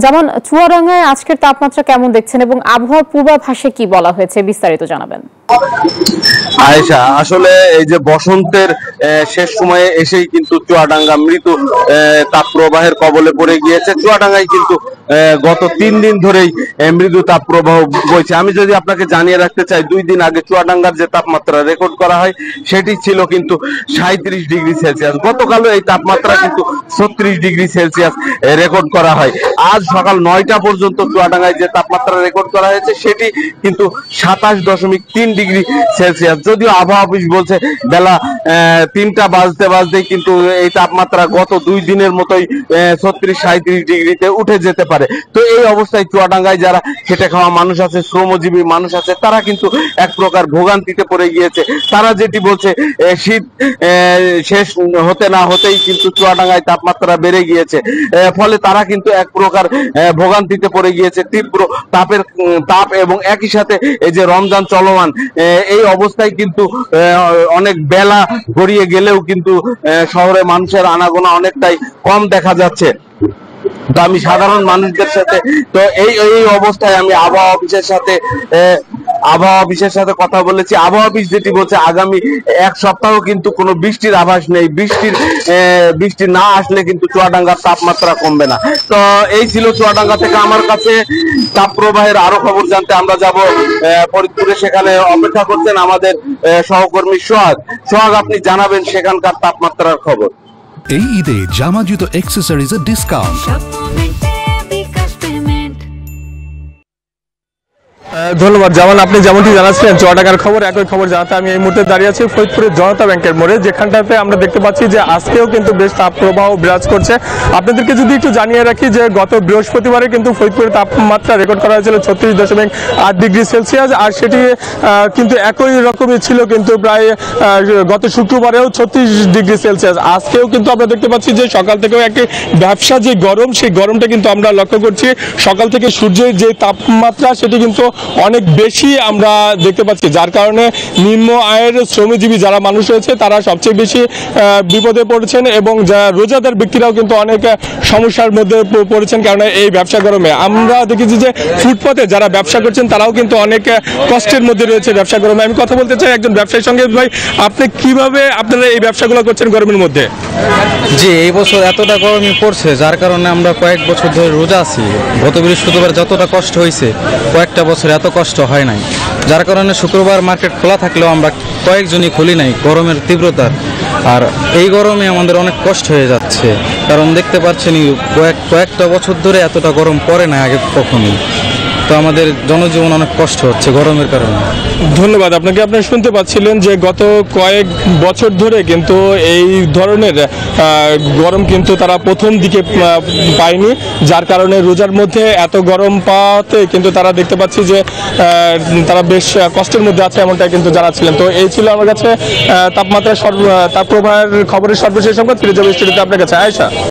যেমন চুয়াডাঙ্গায় আজকের তাপমাত্রা কেমন দেখছেন এবং আবহাওয়ার পূর্বাভাসে কি বলা হয়েছে বিস্তারিত জানাবেন। আয়েশা, আসলে এই যে বসন্তের শেষ সময়ে এসেই কিন্তু চুয়াডাঙ্গা মৃদু তাপপ্রবাহের কবলে পড়ে গিয়েছে। চুয়াডাঙ্গায় কিন্তু গত 3 দিন ধরেই মৃদু তাপপ্রবাহ বইছে। আমি যদি আপনাকে জানিয়ে রাখতে চাই, 2 দিন আগে চুয়াডাঙ্গার যে তাপমাত্রা রেকর্ড করা হয় সেটি ছিল কিন্তু 37 ডিগ্রি সেলসিয়াস। গতকালও এই তাপমাত্রা কিন্তু 36 ডিগ্রি সেলসিয়াস রেকর্ড করা হয়। আজ সকাল 9টা পর্যন্ত চুয়াডাঙ্গায় যে তাপমাত্রা রেকর্ড করা হয়েছে সেটি কিন্তু 27.3 ডিগ্রি সেলসিয়াস। যদিও আবহাওয়া অফিস বলছে বেলা 3টা বাজতেই কিন্তু এই তাপমাত্রা গত 2 দিনের মতোই 36-37 ডিগ্রিতে উঠে যেতে পারে। তো এই অবস্থায় চুয়াডাঙ্গায় যারা খেটে খাওয়া মানুষ আছে, শ্রমজীবী মানুষ আছে, তারা কিন্তু এক প্রকার ভোগান্তিতে পড়ে গিয়েছে। তারা যেটি বলছে, শীত শেষ হতে না হতেই কিন্তু চুয়াডাঙ্গায় তাপমাত্রা বেড়ে গিয়েছে, ফলে তারা কিন্তু এক প্রকার ভোগান্তিতে পড়ে গিয়েছে। তীব্র তাপ এবং একই সাথে এই যে রমজান চলমান, এই অবস্থায় কিন্তু অনেক বেলা গড়িয়ে গেলেও কিন্তু শহরে মানুষের আনাগোনা অনেকটাই কম দেখা যাচ্ছে। তো আমি সাধারণ মানুষদের সাথে তো এই অবস্থায় আমি আবহাওয়া অফিসের সাথে কথা বলেছি। আবহাওয়া অফিস যেটি বলছে, আগামী 1 সপ্তাহ কিন্তু কোনো বৃষ্টির আভাস নেই। বৃষ্টি না আসলে কিন্তু চুয়াডাঙ্গার তাপমাত্রা কমবে না। তো এই ছিল চুয়াডাঙ্গা থেকে আমার কাছে তাপপ্রবাহের আরো খবর জানতে আমরা যাব ফরিদপুরে। সেখানে অপেক্ষা করছেন আমাদের সহকর্মী সোহাগ। আপনি জানাবেন সেখানকার তাপমাত্রার খবর। এই ঈদে জামা জুতো অ্যাক্সেসরিজের ডিসকাউন্ট। ধন্যবাদ। যেমন আপনি যেমনটি জানাচ্ছেন চুয়াডাঙ্গার খবর, একই খবর জানাতে আমি এই মুহূর্তে দাঁড়িয়ে আছি ফরিদপুরের জনতা ব্যাংকের মোড়ে, যেখানটাতে আমরা দেখতে পাচ্ছি যে আজকেও কিন্তু বেশ তাপপ্রবাহ বিরাজ করছে। আপনাদেরকে যদি একটু জানিয়ে রাখি যে গত বৃহস্পতিবারে কিন্তু ফরিদপুরের তাপমাত্রা রেকর্ড করা হয়েছিল 36.8 ডিগ্রি সেলসিয়াস, আর সেটি কিন্তু একই রকমই ছিল কিন্তু প্রায় গত শুক্রবারেও 36 ডিগ্রি সেলসিয়াস। আজকেও কিন্তু আমরা দেখতে পাচ্ছি যে সকাল থেকেও একটি ব্যবসা যে গরম, সেই গরমটা কিন্তু আমরা লক্ষ্য করছি। সকাল থেকে সূর্যের যে তাপমাত্রা সেটি কিন্তু অনেক বেশি আমরা দেখতে পাচ্ছি, যার কারণে নিম্ন আয়ের শ্রমজীবী যারা মানুষ রয়েছে তারা সবচেয়ে বেশি বিপদে পড়েছেন, এবং রোজাদার ব্যক্তিরাও কিন্তু অনেক সমস্যার মধ্যে পড়েছেন, কারণ এই ব্যবসা গরমে আমরা দেখেছি যে ফুটপাতে যারা ব্যবসা করছেন তারাও কিন্তু অনেক কষ্টের মধ্যে রয়েছে ব্যবসা গরমে। আমি কথা বলতে চাই একজন ব্যবসায়ীর সঙ্গে। ভাই, আপনি কিভাবে আপনারা এই ব্যবসাগুলো করছেন গরমের মধ্যে? জি, এই বছর এতটা গরমই পড়ছে, যার কারণে আমরা কয়েক বছর ধরে রোজা আছি। গত বৃহস্পতিবার যতটা কষ্ট হয়েছে কয়েকটা বছর এত কষ্ট হয় নাই, যার কারণে শুক্রবার মার্কেট খোলা থাকলেও আমরা কয়েকজনই খুলি নাই গরমের তীব্রতার। আর এই গরমে আমাদের অনেক কষ্ট হয়ে যাচ্ছে, কারণ দেখতে পাচ্ছেন কয়েকটা বছর ধরে এতটা গরম পড়ে না আগে কখনোই। তো আমাদের জনজীবন অনেক কষ্ট হচ্ছে গরমের কারণে। ধন্যবাদ আপনাকে। আপনি শুনতে পাচ্ছিলেন যে গত কয়েক বছর ধরে কিন্তু এই ধরনের গরম কিন্তু তারা প্রথম দিকে পায়নি, যার কারণে রোজার মধ্যে এত গরম পাওয়াতে কিন্তু তারা দেখতে পাচ্ছি যে তারা বেশ কষ্টের মধ্যে আছে, এমনটাই কিন্তু জানাচ্ছিলেন। তো এই ছিল আমার কাছে তাপপ্রবাহের খবরের সর্বশেষ সংবাদ। ফিরে যাবে স্টুডিওতে আপনার কাছে। আয়েশা।